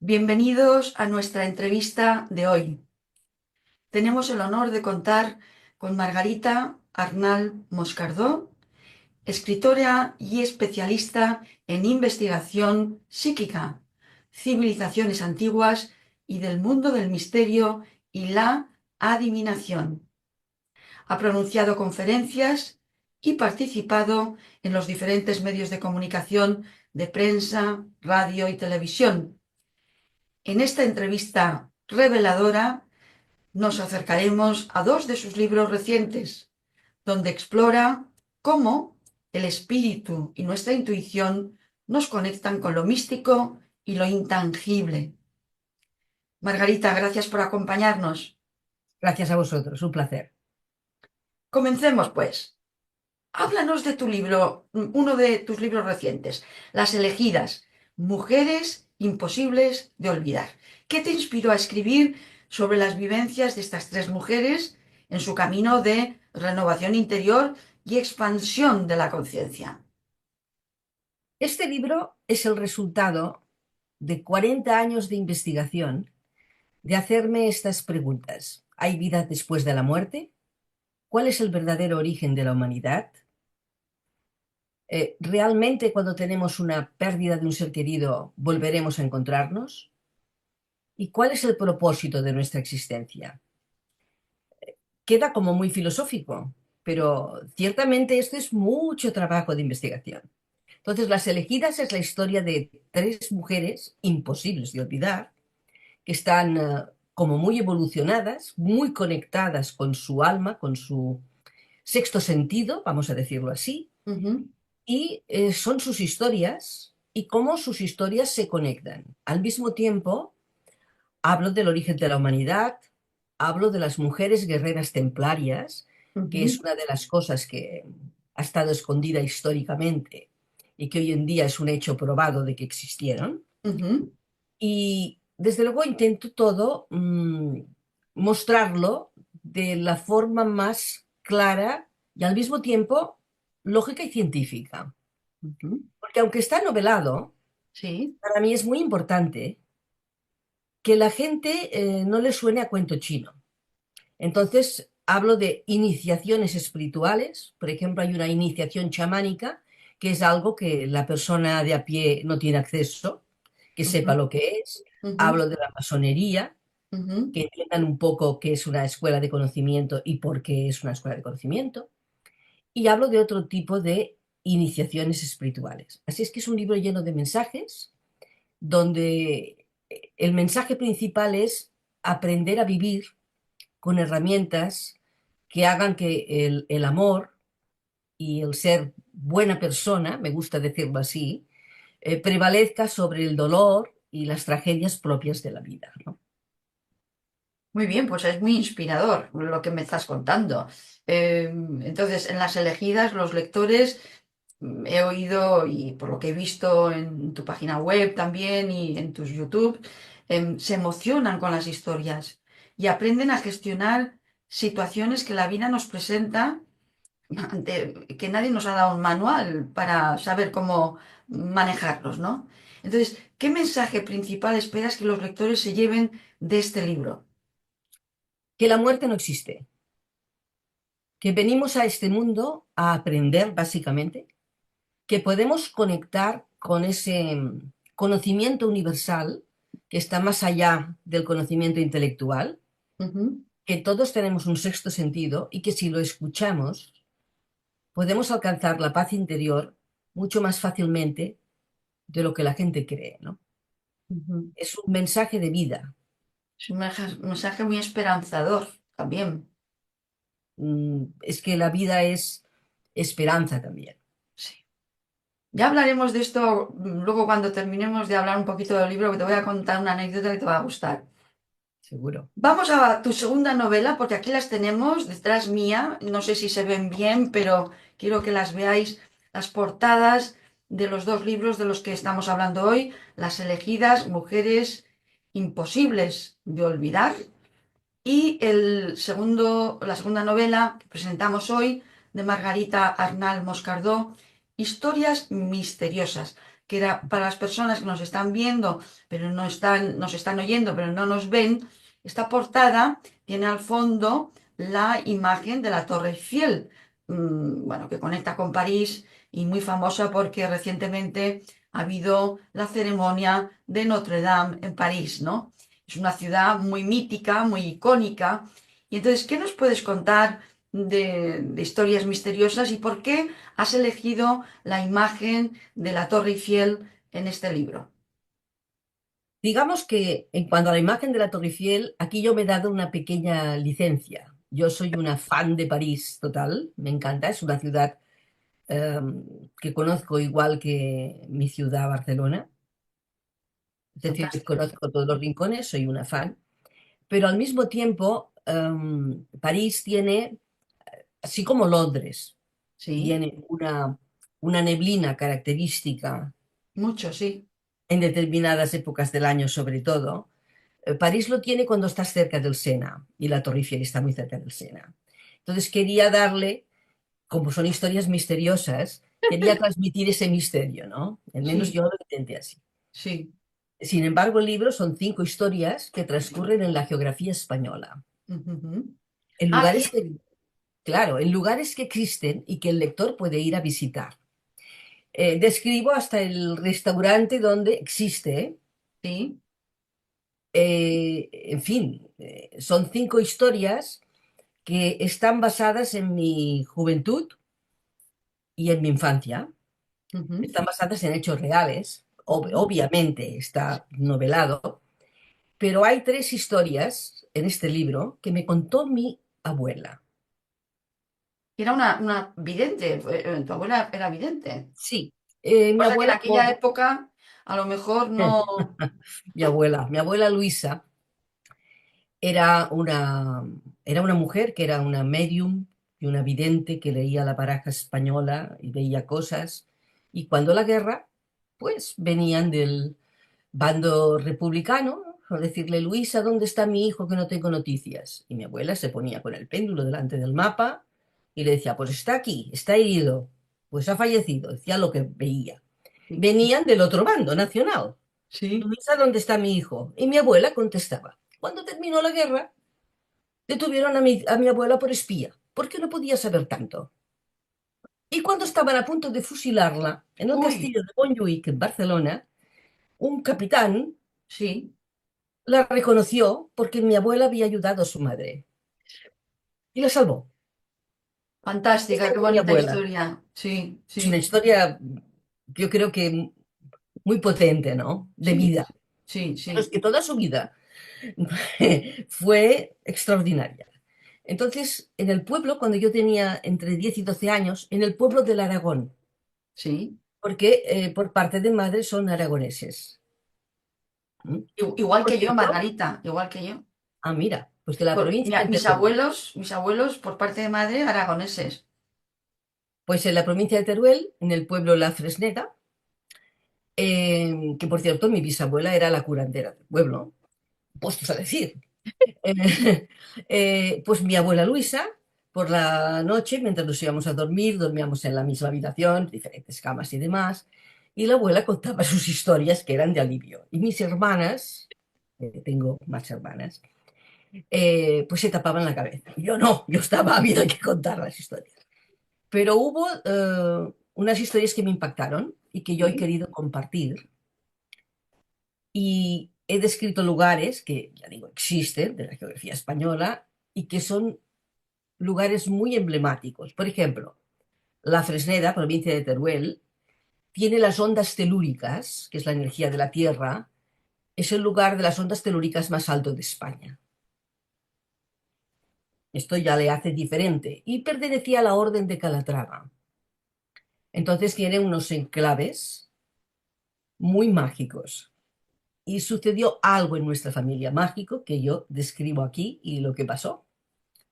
Bienvenidos a nuestra entrevista de hoy. Tenemos el honor de contar con Margarita Arnal Moscardó, escritora y especialista en investigación psíquica, civilizaciones antiguas y del mundo del misterio y la adivinación. Ha pronunciado conferencias y participado en los diferentes medios de comunicación de prensa, radio y televisión. En esta entrevista reveladora nos acercaremos a dos de sus libros recientes, donde explora cómo el espíritu y nuestra intuición nos conectan con lo místico y lo intangible. Margarita, gracias por acompañarnos. Gracias a vosotros, un placer. Comencemos, pues. Háblanos de tu libro, uno de tus libros recientes, Las elegidas, Mujeres imposibles de olvidar. ¿Qué te inspiró a escribir sobre las vivencias de estas tres mujeres en su camino de renovación interior y expansión de la conciencia? Este libro es el resultado de 40 años de investigación, de hacerme estas preguntas. ¿Hay vida después de la muerte? ¿Cuál es el verdadero origen de la humanidad? ¿Realmente cuando tenemos una pérdida de un ser querido volveremos a encontrarnos? ¿Y cuál es el propósito de nuestra existencia? Queda como muy filosófico, pero ciertamente esto es mucho trabajo de investigación. Entonces, Las elegidas es la historia de tres mujeres imposibles de olvidar, que están como muy evolucionadas, muy conectadas con su alma, con su sexto sentido, vamos a decirlo así, Ujú. y son sus historias y cómo sus historias se conectan. Al mismo tiempo, hablo del origen de la humanidad, hablo de las mujeres guerreras templarias, que es Ujú. una de las cosas que ha estado escondida históricamente y que hoy en día es un hecho probado de que existieron. Ujú. Y desde luego intento todo mostrarlo de la forma más clara y al mismo tiempo lógica y científica. Ujú. Porque aunque está novelado, Sí. para mí es muy importante que la gente no le suene a cuento chino. Entonces, hablo de iniciaciones espirituales. Por ejemplo, hay una iniciación chamánica, que es algo que la persona de a pie no tiene acceso, que sepa Ujú. lo que es. Ujú. Hablo de la masonería, Ujú. que entiendan un poco qué es una escuela de conocimiento y por qué es una escuela de conocimiento. Y hablo de otro tipo de iniciaciones espirituales. Así es que es un libro lleno de mensajes, donde el mensaje principal es aprender a vivir con herramientas que hagan que el amor y el ser buena persona, me gusta decirlo así, prevalezca sobre el dolor y las tragedias propias de la vida, ¿no? Muy bien, pues es muy inspirador lo que me estás contando. Entonces, en las elegidas, los lectores, he oído y por lo que he visto en tu página web también y en tus YouTube, se emocionan con las historias y aprenden a gestionar situaciones que la vida nos presenta, que nadie nos ha dado un manual para saber cómo manejarlos, ¿no? Entonces, ¿qué mensaje principal esperas que los lectores se lleven de este libro? Que la muerte no existe, que venimos a este mundo a aprender básicamente, que podemos conectar con ese conocimiento universal que está más allá del conocimiento intelectual, Ujú. que todos tenemos un sexto sentido y que si lo escuchamos podemos alcanzar la paz interior mucho más fácilmente de lo que la gente cree, ¿no? Ujú. Es un mensaje de vida. Es un mensaje muy esperanzador también. Es que la vida es esperanza también, Sí. Ya hablaremos de esto luego cuando terminemos de hablar un poquito del libro, que te voy a contar una anécdota que te va a gustar. seguro. Vamos a tu segunda novela, porque aquí las tenemos detrás mía. No sé si se ven bien, pero quiero que las veáis, las portadas de los dos libros de los que estamos hablando hoy, Las elegidas, Mujeres imposibles de olvidar, y la segunda novela que presentamos hoy, de Margarita Arnal Moscardó, Historias misteriosas. que era para las personas que nos están viendo, pero no están, nos están oyendo, pero no nos ven. Esta portada tiene al fondo la imagen de la Torre Eiffel, bueno, que conecta con París y muy famosa porque recientemente ha habido la ceremonia de Notre Dame en París, ¿no? Es una ciudad muy mítica, muy icónica. Y entonces, ¿qué nos puedes contar de historias misteriosas y por qué has elegido la imagen de la Torre Eiffel en este libro? Digamos que en cuanto a la imagen de la Torre Eiffel, aquí yo me he dado una pequeña licencia. Yo soy una fan de París total, me encanta, es una ciudad eh, que conozco igual que mi ciudad, Barcelona. Es decir, Fantástico. conozco todos los rincones, soy una fan, pero al mismo tiempo París tiene, así como Londres, Sí, tiene una neblina característica mucho, sí. en determinadas épocas del año sobre todo. París lo tiene cuando estás cerca del Sena y la Torre Eiffel está muy cerca del Sena. Entonces quería darle, como son historias misteriosas, quería transmitir ese misterio, ¿no? Al menos Sí, yo lo intenté así. sí. Sin embargo, el libro son 5 historias que transcurren en la geografía española, Ujujú. en Ah, lugares que, claro, en lugares que existen y que el lector puede ir a visitar. Describo hasta el restaurante donde existe, ¿eh? sí. En fin, son 5 historias que están basadas en mi juventud y en mi infancia. Ujú. Están basadas en hechos reales, Ujú. obviamente está novelado, pero hay 3 historias en este libro que me contó mi abuela. Era una vidente, tu abuela era vidente. Sí, mi Cosa que en abuela, aquella época a lo mejor no. mi abuela Luisa era una mujer que era una medium y una vidente que leía la baraja española y veía cosas. Y cuando la guerra, pues venían del bando republicano, ¿no? A decirle, Luisa, ¿dónde está mi hijo que no tengo noticias? Y mi abuela se ponía con el péndulo delante del mapa y le decía, pues está aquí, está herido, pues ha fallecido, decía lo que veía. Sí, Venían del otro bando, nacional. sí. Luisa, ¿dónde está mi hijo? Y mi abuela contestaba, cuando terminó la guerra, detuvieron a mi abuela por espía, porque no podía saber tanto. Y cuando estaban a punto de fusilarla en el Uy, castillo de Montjuïc, en Barcelona, un capitán sí. la reconoció porque mi abuela había ayudado a su madre y la salvó. Esta Fantástica, qué era mi bonita abuela. historia. Sí, Es una sí, historia, yo creo que muy potente, ¿no? De sí, vida. sí, Pero es sí. que toda su vida fue extraordinaria. Entonces, en el pueblo, cuando yo tenía entre 10 y 12 años, en el pueblo del Aragón, Sí. porque por parte de madre son aragoneses. ¿Mm? Igual Por que yo, cierto, Margarita, igual que yo. mira, pues de la provincia de Teruel. Mis abuelos por parte de madre aragoneses. Pues en la provincia de Teruel, en el pueblo La Fresneda, que por cierto mi bisabuela era la curandera del pueblo, puestos a decir. Pues mi abuela Luisa, por la noche, mientras nos íbamos a dormir, dormíamos en la misma habitación, diferentes camas y demás, y la abuela contaba sus historias que eran de alivio. Y mis hermanas, tengo más hermanas, pues se tapaban la cabeza. Y yo no, yo estaba ávida que contar las historias. Pero hubo unas historias que me impactaron y que yo he Sí. querido compartir. Y he descrito lugares que, ya digo, existen de la geografía española y que son lugares muy emblemáticos. Por ejemplo, la Fresneda, provincia de Teruel, tiene las ondas telúricas, que es la energía de la Tierra, es el lugar de las ondas telúricas más alto de España. Esto ya le hace diferente y pertenecía a la Orden de Calatrava. Entonces tiene unos enclaves muy mágicos. Y sucedió algo en nuestra familia mágico que yo describo aquí y lo que pasó,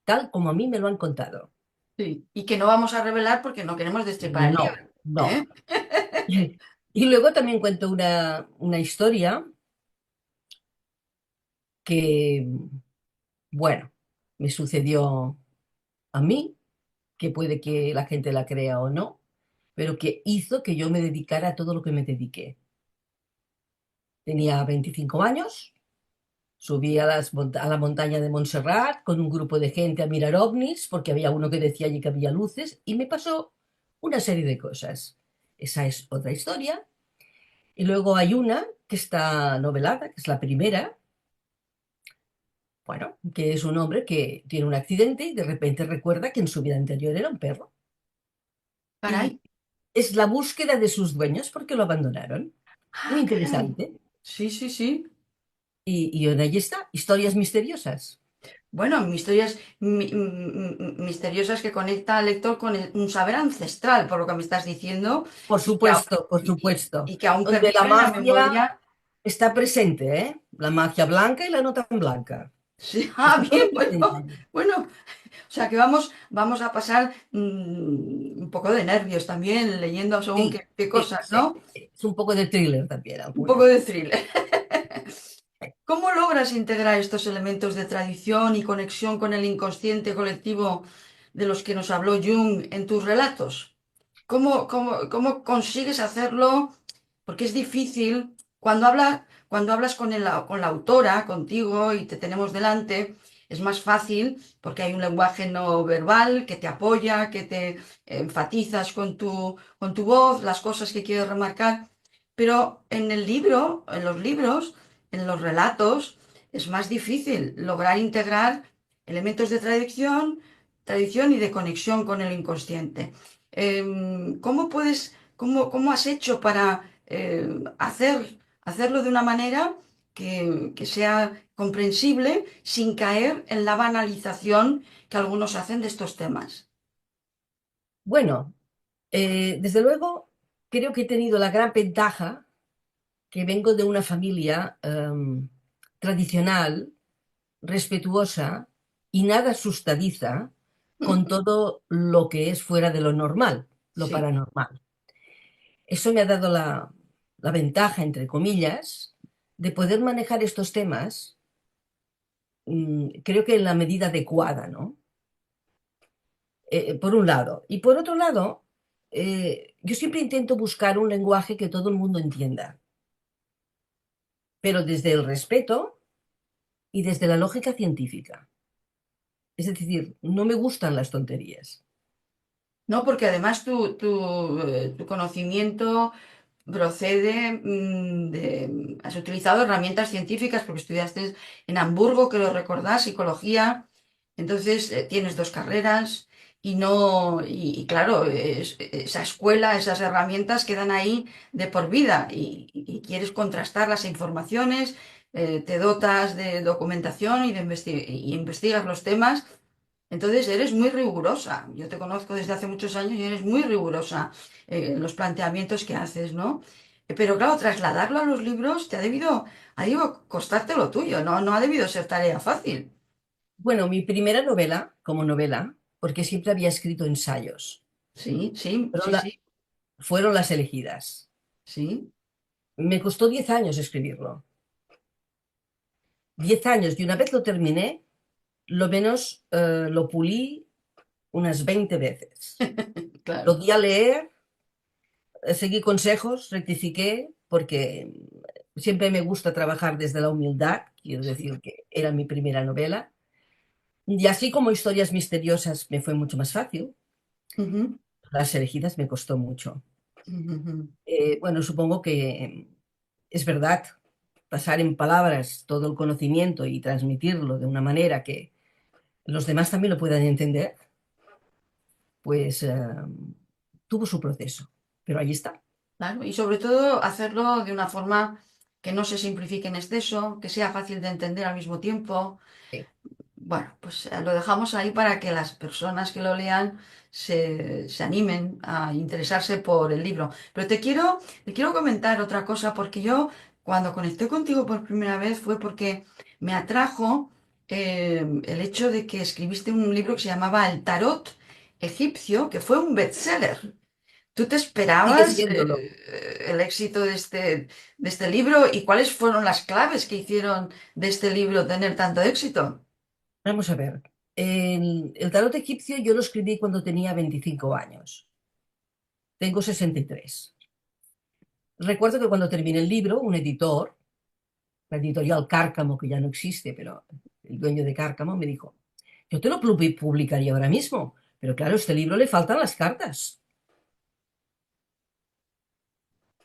tal como a mí me lo han contado. Sí. Y que no vamos a revelar porque no queremos destripar el libro. No, no. ¿Eh? Y luego también cuento una historia que, bueno, me sucedió a mí, que puede que la gente la crea o no, pero que hizo que yo me dedicara a todo lo que me dediqué. Tenía 25 años, subí a la montaña de Montserrat con un grupo de gente a mirar ovnis, porque había uno que decía allí que había luces, y me pasó una serie de cosas. Esa es otra historia. Y luego hay una que está novelada, que es la primera, bueno, que es un hombre que tiene un accidente y de repente recuerda que en su vida anterior era un perro. Y Caray. es la búsqueda de sus dueños porque lo abandonaron. Muy Ah, caray. interesante. Sí, sí, sí. Y ahí está, historias misteriosas. Bueno, misteriosas que conecta al lector con un saber ancestral, por lo que me estás diciendo, Por y que, supuesto, por y- supuesto. y que aún Donde la pervive en la magia memoria. está presente, ¿eh? La magia blanca y la no tan blanca. Sí, Está bien, todo presente bueno, allí. bueno, o sea que vamos a pasar un poco de nervios también leyendo según Sí, qué sí, cosas, sí. ¿no? Es un poco de thriller también, Un poco alguna. de thriller. ¿Cómo logras integrar estos elementos de tradición y conexión con el inconsciente colectivo de los que nos habló Jung en tus relatos? ¿Cómo consigues hacerlo? Porque es difícil cuando hablas con la autora, contigo, y te tenemos delante, es más fácil porque hay un lenguaje no verbal que te apoya, que te enfatizas con tu voz, las cosas que quieres remarcar. Pero en el libro, en los libros, en los relatos, es más difícil lograr integrar elementos de tradición y de conexión con el inconsciente. ¿Cómo has hecho para hacerlo de una manera que sea comprensible sin caer en la banalización que algunos hacen de estos temas? Bueno, desde luego, creo que he tenido la gran ventaja que vengo de una familia tradicional, respetuosa y nada asustadiza con todo lo que es fuera de lo normal, lo Sí. paranormal. Eso me ha dado la ventaja, entre comillas, de poder manejar estos temas, creo que en la medida adecuada, ¿no? Por un lado. Y por otro lado, yo siempre intento buscar un lenguaje que todo el mundo entienda, pero desde el respeto y desde la lógica científica. Es decir, no me gustan las tonterías. No, porque además tu conocimiento procede has utilizado herramientas científicas porque estudiaste en Hamburgo, que lo recordás, psicología, entonces tienes dos carreras y no, y claro, esa escuela, esas herramientas quedan ahí de por vida y quieres contrastar las informaciones, te dotas de documentación y investigas los temas. Entonces eres muy rigurosa. Yo te conozco desde hace muchos años y eres muy rigurosa en los planteamientos que haces, ¿no? Pero claro, trasladarlo a los libros ha debido costarte lo tuyo, ¿no? No ha debido ser tarea fácil. Bueno, mi primera novela, como novela, porque siempre había escrito ensayos, Sí, sí, fueron, sí, sí, fueron las elegidas. sí. Me costó 10 años escribirlo. 10 años, y una vez lo terminé, lo menos lo pulí unas 20 veces. Lo Claro. di a leer, seguí consejos, rectifiqué, porque siempre me gusta trabajar desde la humildad, quiero Sí. decir que era mi primera novela. Y así como historias misteriosas me fue mucho más fácil, Ujú, las elegidas me costó mucho. ujú. Bueno, supongo que es verdad, pasar en palabras todo el conocimiento y transmitirlo de una manera que los demás también lo puedan entender, pues tuvo su proceso. Pero ahí está. Claro, y sobre todo hacerlo de una forma que no se simplifique en exceso, que sea fácil de entender al mismo tiempo. Sí. Bueno, pues lo dejamos ahí para que las personas que lo lean se animen a interesarse por el libro. Pero te quiero comentar otra cosa, porque yo cuando conecté contigo por primera vez fue porque me atrajo el hecho de que escribiste un libro que se llamaba El Tarot Egipcio, que fue un bestseller. ¿Tú te Sigue esperabas siéndolo. el éxito de este libro y cuáles fueron las claves que hicieron de este libro tener tanto éxito? Vamos a ver. El tarot egipcio yo lo escribí cuando tenía 25 años. tengo 63. Recuerdo que cuando terminé el libro, un editor, la editorial Cárcamo, que ya no existe, pero el dueño de Cárcamo me dijo, yo te lo publicaría ahora mismo, pero claro, a este libro le faltan las cartas.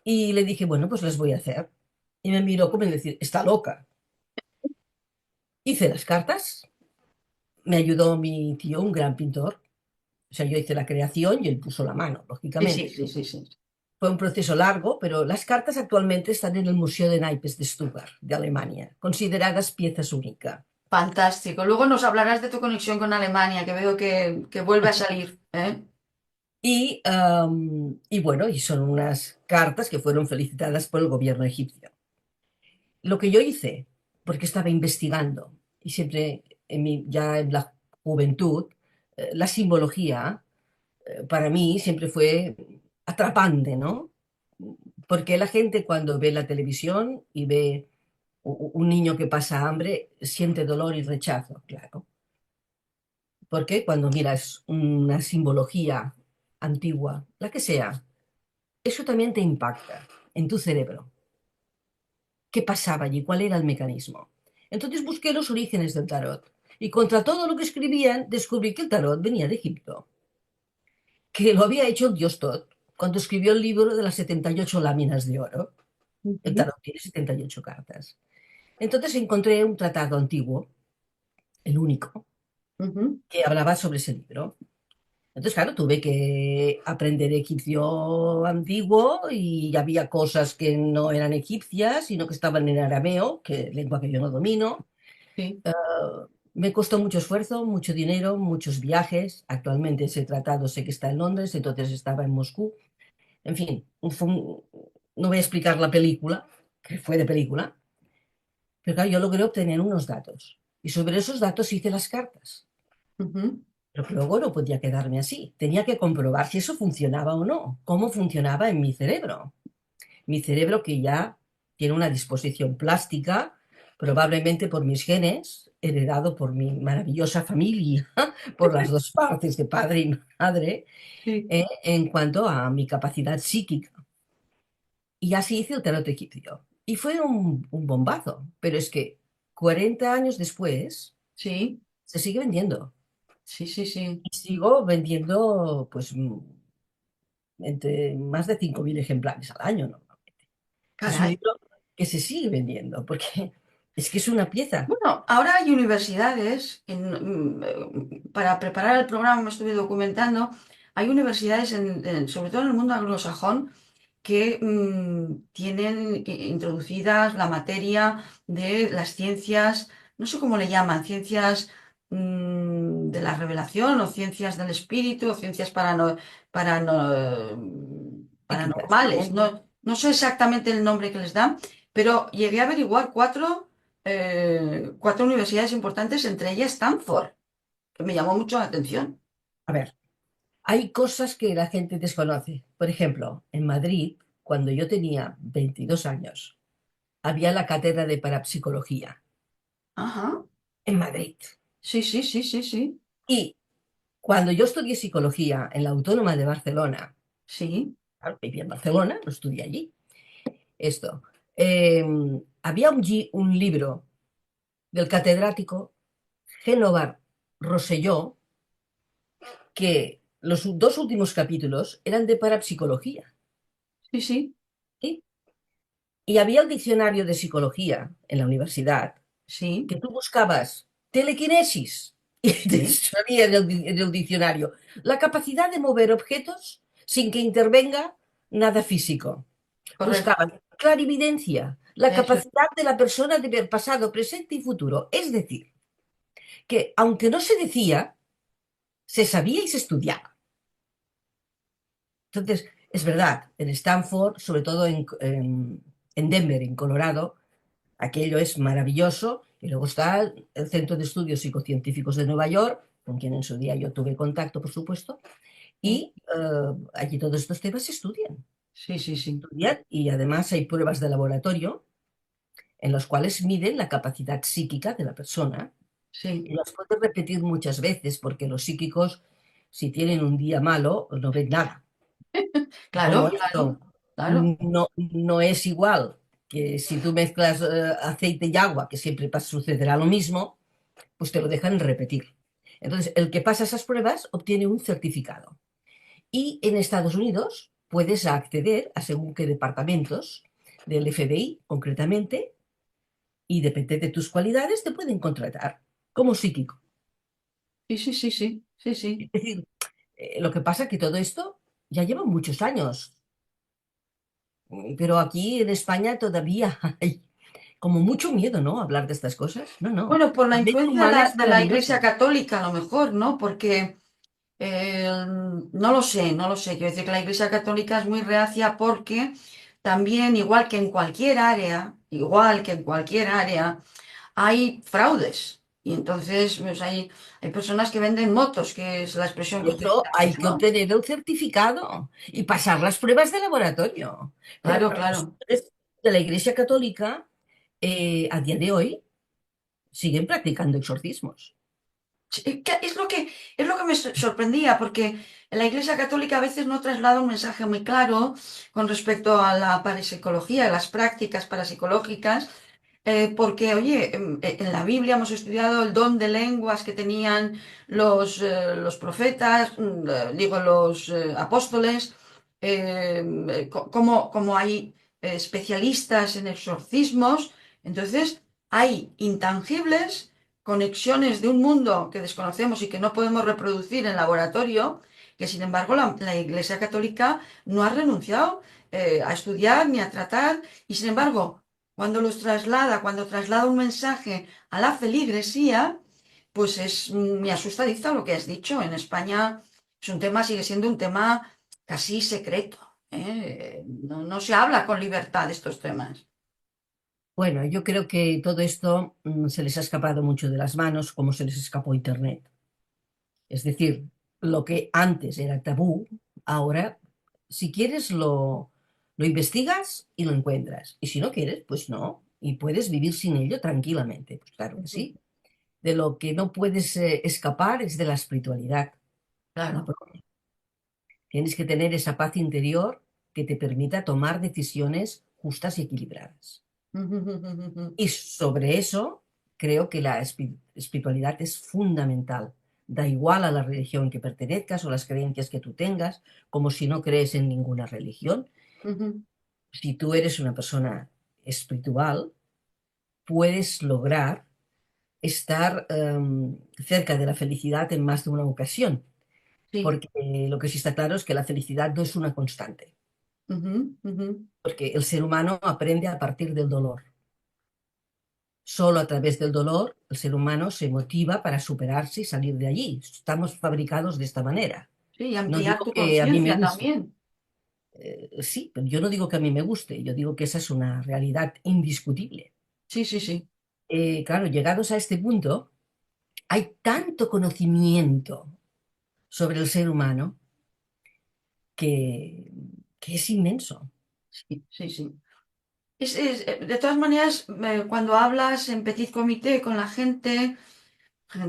Y le dije, bueno, pues las voy a hacer. Y me miró como en decir, está loca. Hice las cartas, me ayudó mi tío, un gran pintor. O sea, yo hice la creación y él puso la mano, Sí, sí, lógicamente. sí, sí, sí. Fue un proceso largo, pero las cartas actualmente están en el Museo de Naipes de Stuttgart, de Alemania, consideradas piezas únicas. Fantástico. Luego nos hablarás de tu conexión con Alemania, que veo que vuelve a salir, ¿eh? Y bueno, y son unas cartas que fueron felicitadas por el gobierno egipcio. Lo que yo hice, porque estaba investigando, y siempre ya en la juventud, la simbología para mí siempre fue atrapante, ¿no? Porque la gente cuando ve la televisión y ve un niño que pasa hambre, siente dolor y rechazo, claro. Porque cuando miras una simbología antigua, la que sea, eso también te impacta en tu cerebro. ¿Qué pasaba allí? ¿Cuál era el mecanismo? Entonces busqué los orígenes del tarot y contra todo lo que escribían descubrí que el tarot venía de Egipto, que lo había hecho el dios Tot cuando escribió el libro de las 78 láminas de oro. El Ujú, tarot tiene 78 cartas. Entonces encontré un tratado antiguo, el único, ujú, que hablaba sobre ese libro. Entonces, claro, tuve que aprender egipcio antiguo y había cosas que no eran egipcias, sino que estaban en arameo, que lengua que yo no domino. sí. Eh, Me costó mucho esfuerzo, mucho dinero, muchos viajes. Actualmente ese tratado sé que está en Londres, entonces estaba en Moscú. En fin, no voy a explicar la película, que fue de película, pero claro, yo logré obtener unos datos. Y sobre esos datos hice las cartas. Ujú, Pero que luego no podía quedarme así. Tenía que comprobar si eso funcionaba o no, cómo funcionaba en mi cerebro. Mi cerebro que ya tiene una disposición plástica, probablemente por mis genes, heredado por mi maravillosa familia, por las dos partes de padre y madre, sí. en cuanto a mi capacidad psíquica. Y así hice el tarot egipcio. Y fue un bombazo, pero es que 40 años después Sí, se sigue vendiendo. sí, sí, sí. Y sigo vendiendo, pues, entre más de 5.000 ejemplares al año, ¿no? Es un Caray. libro que se sigue vendiendo, porque es que es una pieza. Bueno, ahora hay universidades, para preparar el programa me estuve documentando, hay universidades, sobre todo en el mundo anglosajón, que tienen introducidas la materia de las ciencias, no sé cómo le llaman, ciencias de la revelación o ciencias del espíritu o ciencias Psíquicas. paranormales. No, no sé exactamente el nombre que les dan, pero llegué a averiguar cuatro universidades importantes, entre ellas Stanford, que me llamó mucho la atención. A ver, hay cosas que la gente desconoce. Por ejemplo, en Madrid, cuando yo tenía 22 años, había la cátedra de parapsicología Ajá, en Madrid. sí, sí, sí, sí, sí, Y cuando yo estudié psicología en la Autónoma de Barcelona, sí, claro, vivía en Barcelona, lo estudié allí, esto, eh, había un libro del catedrático Génovar Rosselló que los dos últimos capítulos eran de parapsicología. sí, sí, ¿Sí? Y había el diccionario de psicología en la universidad sí, que tú buscabas telequinesis y te sí, salía en el diccionario la capacidad de mover objetos sin que intervenga nada físico. correcto. Buscaban clarividencia, la Eso, capacidad de la persona de ver pasado, presente y futuro. Es decir, que aunque no se decía, se sabía y se estudiaba. Entonces, es verdad, en Stanford, sobre todo en Denver, en Colorado, aquello es maravilloso. Y luego está el Centro de Estudios Psicocientíficos de Nueva York, con quien en su día yo tuve contacto, por supuesto, sí, y allí todos estos temas sí, sí, sí, estudian y además hay pruebas de laboratorio en las cuales miden la capacidad psíquica de la persona sí, y las pueden repetir muchas veces porque los psíquicos, si tienen un día malo, no ven nada. Claro, Pero claro, esto claro. no es igual que si tú mezclas aceite y agua, que siempre sucederá lo mismo, pues te lo dejan repetir. Entonces, el que pasa esas pruebas obtiene un certificado. Y en Estados Unidos puedes acceder a según qué departamentos del FBI, concretamente, y depende de tus cualidades, te pueden contratar como psíquico. Sí, sí, sí, sí, sí, sí. Es decir, lo que pasa es que todo esto ya lleva muchos años, pero aquí en España todavía hay como mucho miedo, ¿no? Hablar de estas cosas. No, no. Bueno, por la La mente influencia humana es de la Iglesia maravillosa. Católica, a lo mejor, ¿no? Porque no lo sé, no lo sé. Quiero decir que la Iglesia Católica es muy reacia porque también, igual que en cualquier área, hay fraudes. Y entonces, pues hay personas que venden motos, que es la expresión que Y eso hay utilizamos, que ¿no? obtener el certificado y pasar las pruebas de laboratorio. Pero Claro, claro, los claro. padres de la Iglesia Católica a día de hoy siguen practicando exorcismos. Sí, es lo que me sorprendía, porque la Iglesia Católica a veces no traslada un mensaje muy claro con respecto a la parapsicología, a las prácticas parapsicológicas, porque, oye, en la Biblia hemos estudiado el don de lenguas que tenían los profetas, digo, los apóstoles, como hay especialistas en exorcismos, entonces hay intangibles, conexiones de un mundo que desconocemos y que no podemos reproducir en laboratorio, que sin embargo la Iglesia Católica no ha renunciado a estudiar ni a tratar, y sin embargo, cuando traslada un mensaje a la feligresía, pues es muy asustadizo lo que has dicho. En España es un tema, sigue siendo un tema casi secreto. No, no se habla con libertad de estos temas. Bueno, yo creo que todo esto se les ha escapado mucho de las manos, como se les escapó Internet. Es decir, lo que antes era tabú, ahora, si quieres, lo investigas y lo encuentras. Y si no quieres, pues no. Y puedes vivir sin ello tranquilamente. Pues claro que sí. De lo que no puedes escapar es de la espiritualidad. La Claro. pro- Tienes que tener esa paz interior que te permita tomar decisiones justas y equilibradas. Y sobre eso creo que la espiritualidad es fundamental. Da igual a la religión que pertenezcas o las creencias que tú tengas, como si no crees en ninguna religión. Si tú eres una persona espiritual, puedes lograr estar cerca de la felicidad en más de una ocasión, Sí. porque lo que sí está claro es que la felicidad no es una constante, Ujú, ujú. porque el ser humano aprende a partir del dolor. Solo a través del dolor el ser humano se motiva para superarse y salir de allí. Estamos fabricados de esta manera. Sí, y No ampliar digo tu que a mí me conciencia guste. también. Sí, pero yo no digo que a mí me guste. Yo digo que esa es una realidad indiscutible. Sí, sí, sí. Claro, llegados a este punto, hay tanto conocimiento sobre el ser humano que, que es inmenso. Sí, sí, sí. De todas maneras, cuando hablas en petit comité con la gente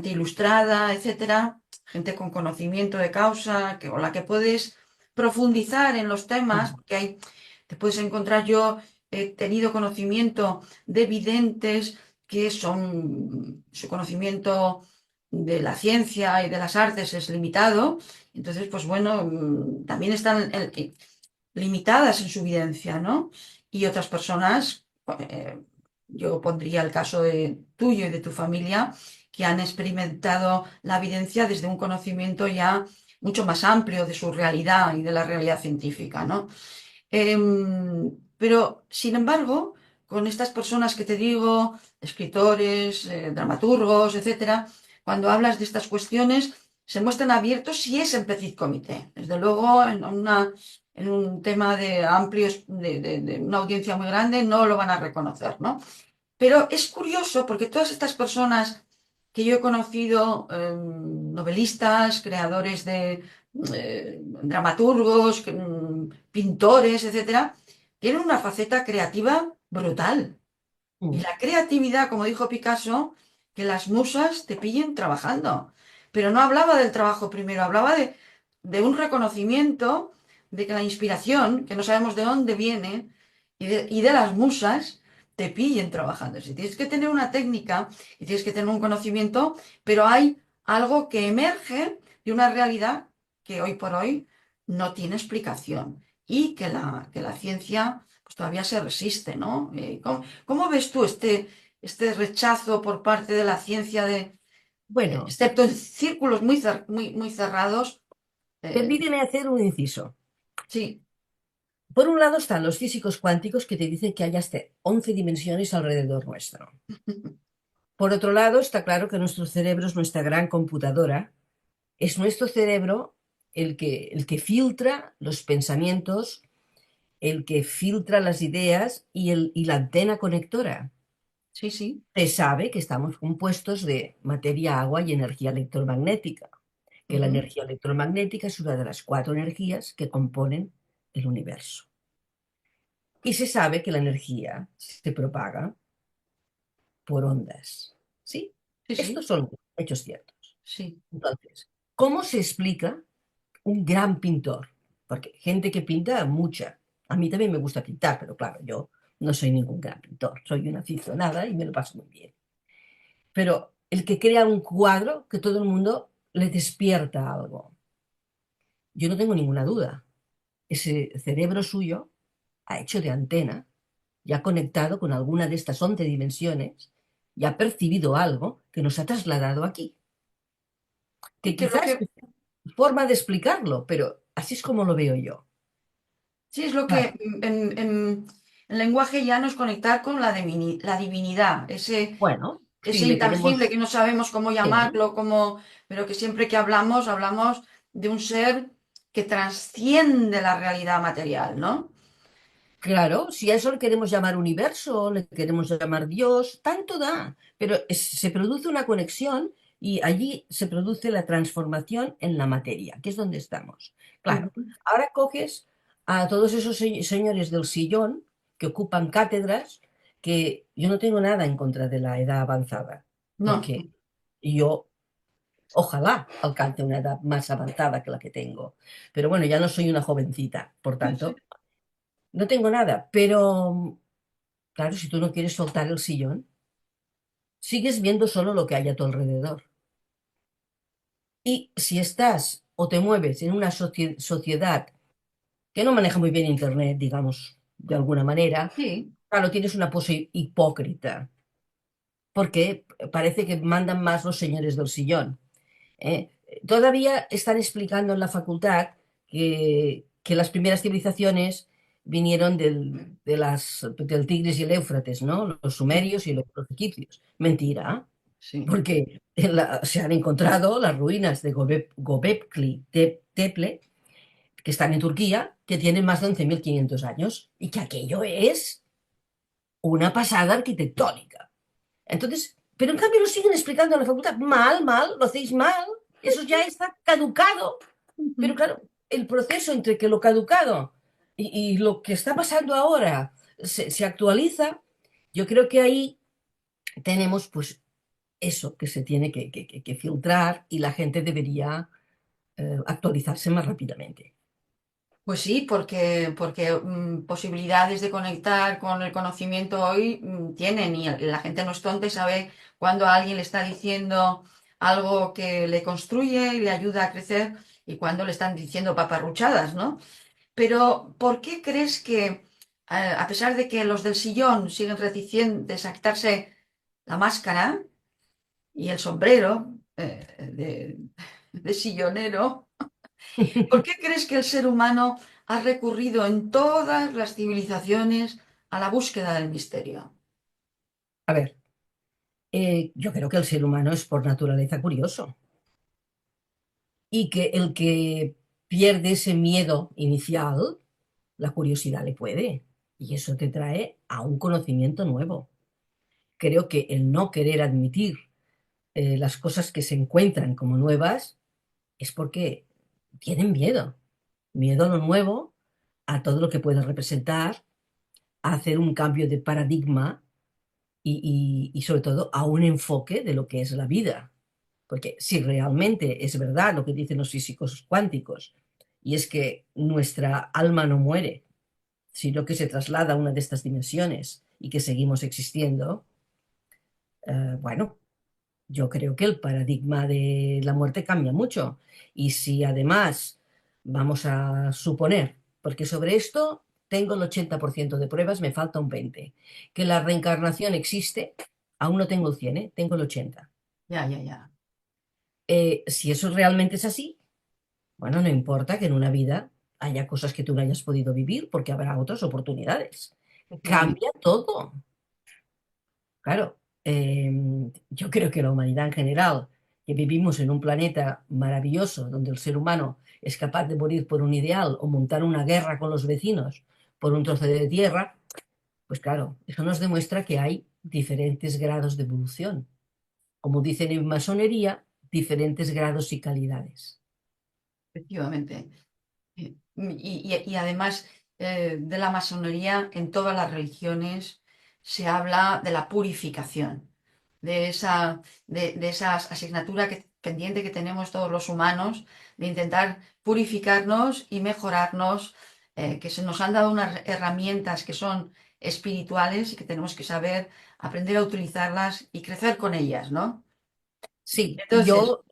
ilustrada, etcétera, gente con conocimiento de causa, con la que puedes profundizar en los temas, porque te puedes encontrar, yo he tenido conocimiento de videntes que su conocimiento de la ciencia y de las artes es limitado, entonces, pues bueno, también están limitadas en su evidencia, ¿no? Y otras personas, yo pondría el caso de tuyo y de tu familia, que han experimentado la evidencia desde un conocimiento ya mucho más amplio de su realidad y de la realidad científica, ¿no? Pero, sin embargo, con estas personas que te digo, escritores, dramaturgos, etcétera, cuando hablas de estas cuestiones, se muestran abiertos si es en petit comité. Desde luego, en un tema de amplios, de una audiencia muy grande, no lo van a reconocer, ¿no? Pero es curioso porque todas estas personas que yo he conocido, novelistas, creadores de dramaturgos, pintores, etcétera, tienen una faceta creativa brutal. Y Mm. la creatividad, como dijo Picasso, que las musas te pillen trabajando. Pero no hablaba del trabajo primero, hablaba de un reconocimiento de que la inspiración, que no sabemos de dónde viene, y de las musas, te pillen trabajando. Si tienes que tener una técnica y tienes que tener un conocimiento, pero hay algo que emerge de una realidad que hoy por hoy no tiene explicación y que la ciencia pues, todavía se resiste, ¿no? ¿Cómo ves tú este rechazo por parte de la ciencia Bueno, excepto en círculos muy cerrados? eh, permíteme hacer un inciso. sí. Por un lado están los físicos cuánticos que te dicen que hay hasta 11 dimensiones alrededor nuestro. Por otro lado, está claro que nuestro cerebro es nuestra gran computadora. Es nuestro cerebro el que filtra los pensamientos, el que filtra las ideas y la antena conectora. Sí, sí. Se sabe que estamos compuestos de materia, agua y energía electromagnética, que la Ujú. energía electromagnética es una de las cuatro energías que componen el universo. Y se sabe que la energía se propaga por ondas. ¿Sí? Sí, Estos sí, son hechos ciertos. sí. Entonces, ¿cómo se explica un gran pintor? Porque gente que pinta, mucha. A mí también me gusta pintar, pero claro, yo no soy ningún gran pintor. Soy una aficionada y me lo paso muy bien. Pero el que crea un cuadro que todo el mundo le despierta algo. Yo no tengo ninguna duda. Ese cerebro suyo ha hecho de antena y ha conectado con alguna de estas 11 dimensiones y ha percibido algo que nos ha trasladado aquí. Que Sí, que es lo quizás que, es forma de explicarlo, pero así es como lo veo yo. sí, es lo que Claro, en lenguaje llano es conectar con la divinidad, bueno, ese si le intangible queremos... que no sabemos cómo Sí, llamarlo, pero que siempre que hablamos de un ser que trasciende la realidad material, ¿no? claro, si a eso le queremos llamar universo, le queremos llamar Dios, tanto da, pero se produce una conexión y allí se produce la transformación en la materia, que es donde estamos. Claro, Ujú. ahora coges a todos esos señores del sillón que ocupan cátedras, que yo no tengo nada en contra de la edad avanzada, No, porque yo ojalá alcance una edad más avanzada que la que tengo. Pero bueno, ya no soy una jovencita, por tanto, no tengo nada, pero claro, si tú no quieres soltar el sillón, sigues viendo solo lo que hay a tu alrededor. Y si estás o te mueves en una sociedad que no maneja muy bien Internet, digamos, de alguna manera, sí, claro, tienes una pose hipócrita, porque parece que mandan más los señores del sillón. ¿Eh? Todavía están explicando en la facultad que las primeras civilizaciones vinieron del Tigris y el Éufrates, ¿no? Los sumerios y los egipcios. Mentira, sí, porque se han encontrado las ruinas de Göbekli Tepe, que están en Turquía, que tienen más de 11.500 años, y que aquello es una pasada arquitectónica. Entonces, pero en cambio lo siguen explicando en la facultad. Mal, mal, lo hacéis mal. Eso ya está caducado. Pero ujú. claro, el proceso entre que lo caducado y lo que está pasando ahora se actualiza, yo creo que ahí tenemos pues eso que se tiene que filtrar y la gente debería actualizarse más rápidamente. Pues sí, porque posibilidades de conectar con el conocimiento hoy tienen y la gente no es tonta y sabe cuando alguien le está diciendo algo que le construye y le ayuda a crecer y cuando le están diciendo paparruchadas, ¿no? Pero ¿por qué crees que, a pesar de que los del sillón siguen reticentes a quitarse la máscara y el sombrero de sillonero, ¿por qué crees que el ser humano ha recurrido en todas las civilizaciones a la búsqueda del misterio? A ver, yo creo que el ser humano es por naturaleza curioso y que el que pierde ese miedo inicial, la curiosidad le puede y eso te trae a un conocimiento nuevo. Creo que el no querer admitir las cosas que se encuentran como nuevas es porque tienen miedo. Miedo a lo nuevo, a todo lo que puede representar, a hacer un cambio de paradigma y sobre todo a un enfoque de lo que es la vida. Porque si realmente es verdad lo que dicen los físicos cuánticos, y es que nuestra alma no muere, sino que se traslada a una de estas dimensiones y que seguimos existiendo, bueno, yo creo que el paradigma de la muerte cambia mucho. Y si además vamos a suponer, porque sobre esto tengo el 80% de pruebas, me falta un 20%, que la reencarnación existe, aún no tengo el 100, ¿eh? Tengo el 80%. Ya, ya, ya. Si eso realmente es así, bueno, no importa que en una vida haya cosas que tú no hayas podido vivir porque habrá otras oportunidades. Efectivamente. Cambia todo. Claro, yo creo que la humanidad en general, que vivimos en un planeta maravilloso donde el ser humano es capaz de morir por un ideal o montar una guerra con los vecinos por un trozo de tierra, pues claro, eso nos demuestra que hay diferentes grados de evolución. Como dicen en masonería, diferentes grados y calidades. Efectivamente. Y además de la masonería, en todas las religiones se habla de la purificación, de esa asignatura pendiente que tenemos todos los humanos, de intentar purificarnos y mejorarnos, que se nos han dado unas herramientas que son espirituales y que tenemos que saber aprender a utilizarlas y crecer con ellas, ¿no? Sí, Entonces, yo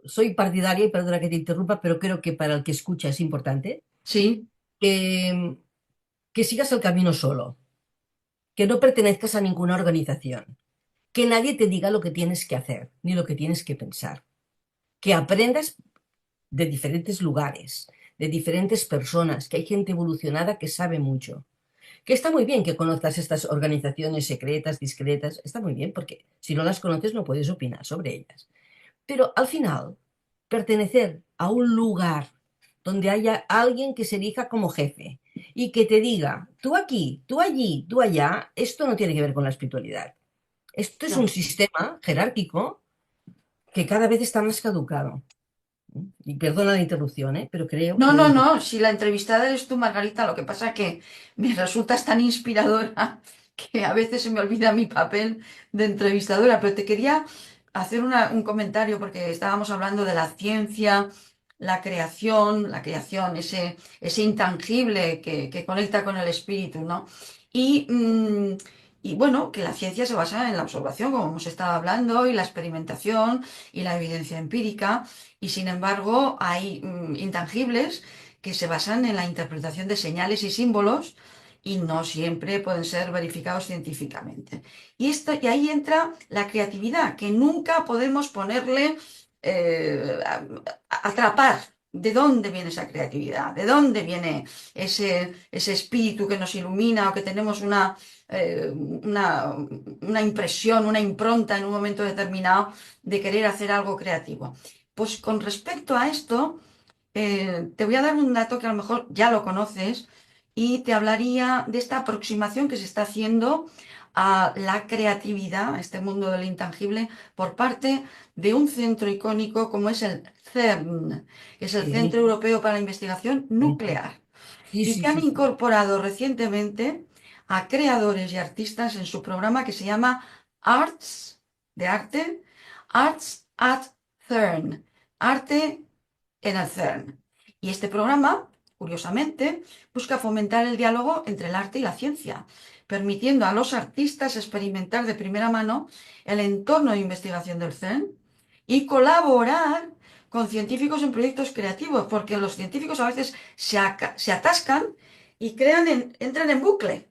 soy partidaria, y perdona que te interrumpa, pero creo que para el que escucha es importante sí, que, que sigas el camino solo, que no pertenezcas a ninguna organización, que nadie te diga lo que tienes que hacer, ni lo que tienes que pensar, que aprendas de diferentes lugares, de diferentes personas, que hay gente evolucionada que sabe mucho. Que está muy bien que conozcas estas organizaciones secretas, discretas, está muy bien, porque si no las conoces no puedes opinar sobre ellas. Pero al final, pertenecer a un lugar donde haya alguien que se elija como jefe y que te diga, tú aquí, tú allí, tú allá, esto no tiene que ver con la espiritualidad. Esto es un no. sistema jerárquico que cada vez está más caducado. Y perdona la interrupción, ¿eh? Pero creo No, que era no, importante. no, si la entrevistada eres tú, Margarita, lo que pasa es que me resultas tan inspiradora que a veces se me olvida mi papel de entrevistadora, pero te quería hacer un comentario porque estábamos hablando de la ciencia, la creación, ese intangible que conecta con el espíritu, ¿no? Y, mm, y bueno, que la ciencia se basa en la observación, como hemos estado hablando, y la experimentación y la evidencia empírica. Y sin embargo, hay intangibles que se basan en la interpretación de señales y símbolos y no siempre pueden ser verificados científicamente. Y ahí entra la creatividad, que nunca podemos ponerle, atrapar. ¿De dónde viene esa creatividad? ¿De dónde viene ese espíritu que nos ilumina o que tenemos una impresión, una impronta en un momento determinado de querer hacer algo creativo? Pues con respecto a esto, te voy a dar un dato que a lo mejor ya lo conoces y te hablaría de esta aproximación que se está haciendo a la creatividad, a este mundo del intangible, por parte de un centro icónico como es el CERN, que es el Centro Sí, Europeo para la Investigación sí, Nuclear, sí, y sí, que han sí, sí. incorporado recientemente a creadores y artistas en su programa que se llama Arts, de arte, Arts at CERN, arte en el CERN. Y este programa, curiosamente, busca fomentar el diálogo entre el arte y la ciencia, permitiendo a los artistas experimentar de primera mano el entorno de investigación del CERN y colaborar con científicos en proyectos creativos, porque los científicos a veces se atascan y entran en bucle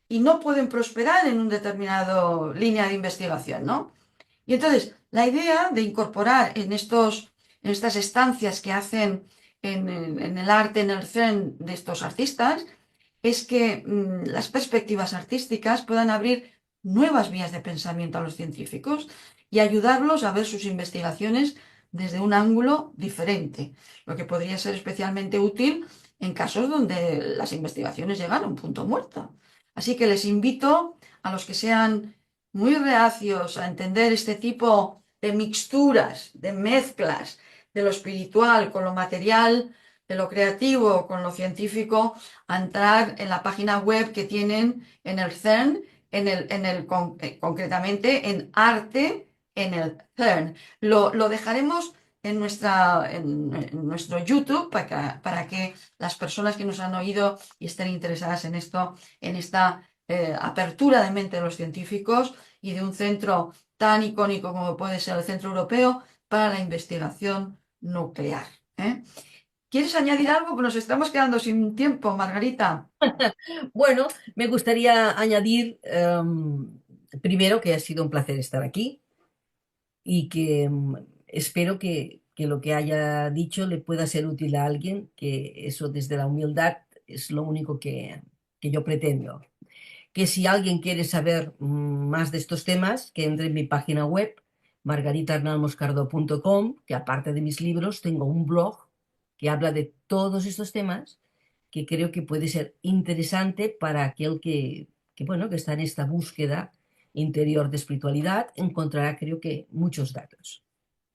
y no pueden prosperar en un determinado línea de investigación, ¿no? Y entonces, la idea de incorporar en estas estancias que hacen en el arte, en el zen de estos artistas, es que las perspectivas artísticas puedan abrir nuevas vías de pensamiento a los científicos y ayudarlos a ver sus investigaciones desde un ángulo diferente, lo que podría ser especialmente útil en casos donde las investigaciones llegan a un punto muerto. Así que les invito a los que sean muy reacios a entender este tipo de mixturas, de mezclas de lo espiritual con lo material, de lo creativo con lo científico, a entrar en la página web que tienen en el CERN, concretamente en arte en el CERN. Lo dejaremos en nuestro YouTube para que las personas que nos han oído y estén interesadas en esto, en esta apertura de mente de los científicos y de un centro tan icónico como puede ser el Centro Europeo para la Investigación Nuclear. ¿Eh? ¿Quieres añadir algo? Pues nos estamos quedando sin tiempo, Margarita. Bueno, me gustaría añadir primero que ha sido un placer estar aquí y que espero que lo que haya dicho le pueda ser útil a alguien, que eso desde la humildad es lo único que yo pretendo. Que si alguien quiere saber más de estos temas, que entre en mi página web, margaritaarnalmoscardo.com, que aparte de mis libros, tengo un blog que habla de todos estos temas, que creo que puede ser interesante para aquel bueno, que está en esta búsqueda interior de espiritualidad, encontrará, creo que, muchos datos.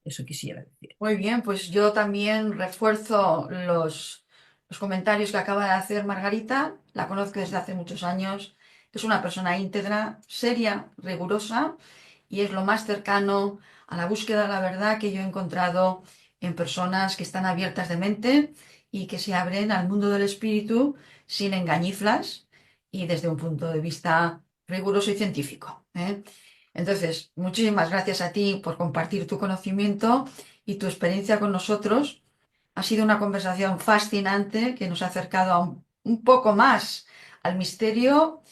Eso quisiera decir. Muy bien, pues yo también refuerzo los comentarios que acaba de hacer Margarita. La conozco desde hace muchos años. Es una persona íntegra, seria, rigurosa y es lo más cercano a la búsqueda de la verdad que yo he encontrado en personas que están abiertas de mente y que se abren al mundo del espíritu sin engañiflas y desde un punto de vista riguroso y científico. ¿Eh? Entonces, muchísimas gracias a ti por compartir tu conocimiento y tu experiencia con nosotros. Ha sido una conversación fascinante que nos ha acercado a un poco más al misterio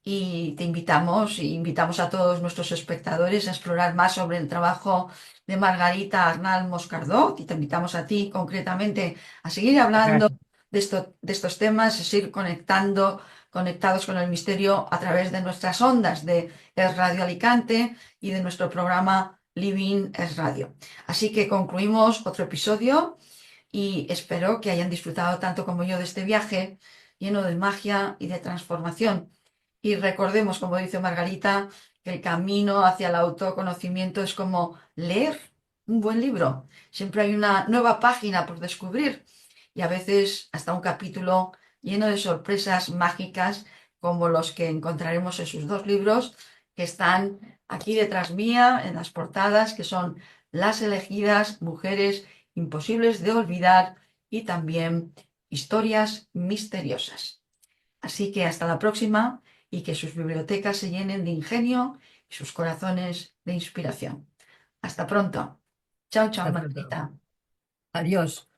y te invitamos y invitamos a todos nuestros espectadores a explorar más sobre el trabajo de Margarita Arnal Moscardó y te invitamos a ti concretamente a seguir hablando Gracias. de estos temas, a seguir conectados con el misterio a través de nuestras ondas de Es Radio Alicante y de nuestro programa Living Es Radio. Así que concluimos otro episodio y espero que hayan disfrutado tanto como yo de este viaje lleno de magia y de transformación. Y recordemos, como dice Margarita, que el camino hacia el autoconocimiento es como leer un buen libro. Siempre hay una nueva página por descubrir y a veces hasta un capítulo lleno de sorpresas mágicas como los que encontraremos en sus dos libros que están aquí detrás mía en las portadas, que son Las elegidas, Mujeres imposibles de olvidar y también Historias misteriosas. Así que hasta la próxima y que sus bibliotecas se llenen de ingenio y sus corazones de inspiración. Hasta pronto. Chao, chao, Hasta pronto. Margarita. Adiós.